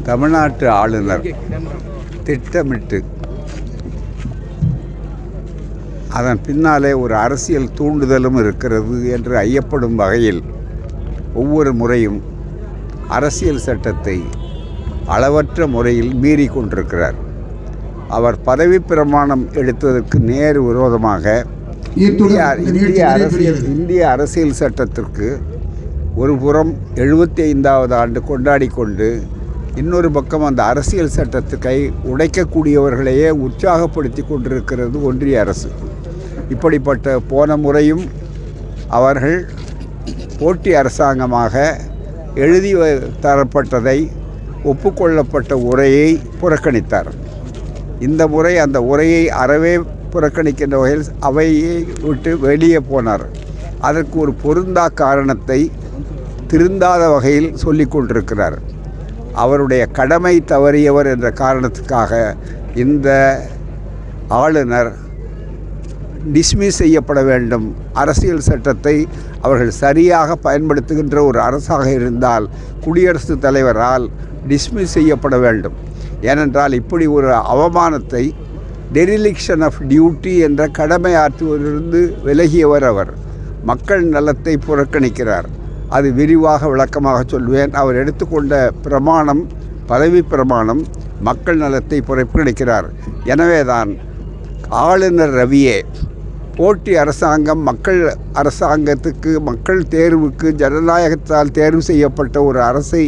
தமிழ்நாட்டு ஆளுநர் திட்டமிட்டு அதன் பின்னாலே ஒரு அரசியல் தூண்டுதலும் இருக்கிறது என்று ஐயப்படும் வகையில் ஒவ்வொரு முறையும் அரசியல் சட்டத்தை அளவற்ற முறையில் மீறி கொண்டிருக்கிறார். அவர் பதவி பிரமாணம் எடுத்ததற்கு நேர் விரோதமாக இந்திய அரசியல் சட்டத்திற்கு ஒரு புறம் 75வது ஆண்டு கொண்டாடி கொண்டு இன்னொரு பக்கம் அந்த அரசியல் சட்டத்தை உடைக்கக்கூடியவர்களையே உற்சாகப்படுத்தி கொண்டிருக்கிறது ஒன்றிய அரசு. இப்படிப்பட்ட போன முறையும் அவர்கள் போட்டி அரசாங்கமாக எழுதி தரப்பட்டதை ஒப்புக்கொள்ளப்பட்ட உரையை புறக்கணித்தார். இந்த முறை அந்த உரையை அறவே புறக்கணிக்கின்ற வகையில் அவையை விட்டு வெளியே போனார். அதற்கு ஒரு பொருந்தா காரணத்தை திருந்தாத வகையில் சொல்லி கொண்டிருக்கிறார். அவருடைய கடமை தவறியவர் என்ற காரணத்துக்காக இந்த ஆளுநர் டிஸ்மிஸ் செய்யப்பட வேண்டும். அரசியல் சட்டத்தை அவர்கள் சரியாக பயன்படுத்துகின்ற ஒரு அரசாக இருந்தால் குடியரசுத் தலைவரால் டிஸ்மிஸ் செய்யப்பட வேண்டும். ஏனென்றால் இப்படி ஒரு அவமானத்தை, டெரிலிக்ஷன் ஆஃப் டியூட்டி என்ற கடமை ஆற்றுவதிலிருந்து விலகியவர் அவர். மக்கள் நலத்தை புறக்கணிக்கிறார். அது விரிவாக விளக்கமாக சொல்வேன். அவர் எடுத்துக்கொண்ட பிரமாணம், பதவி பிரமாணம், மக்கள் நலத்தை புறக்கணிக்கிறார். எனவேதான் ஆளுநர் ரவியே போட்டி அரசாங்கம், மக்கள் அரசாங்கத்துக்கு, மக்கள் தேர்வுக்கு ஜனநாயகத்தால் தேர்வு செய்யப்பட்ட ஒரு அரசை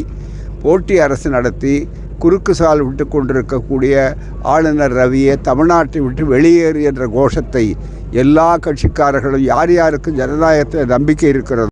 போட்டி அரசு நடத்தி குறுக்கு சால் விட்டு கொண்டிருக்கக்கூடிய ஆளுநர் ரவியை தமிழ்நாட்டை விட்டு வெளியேறு என்ற கோஷத்தை எல்லா கட்சிக்காரர்களும், யார் யாருக்கு ஜனநாயகத்தில் நம்பிக்கை இருக்கிறது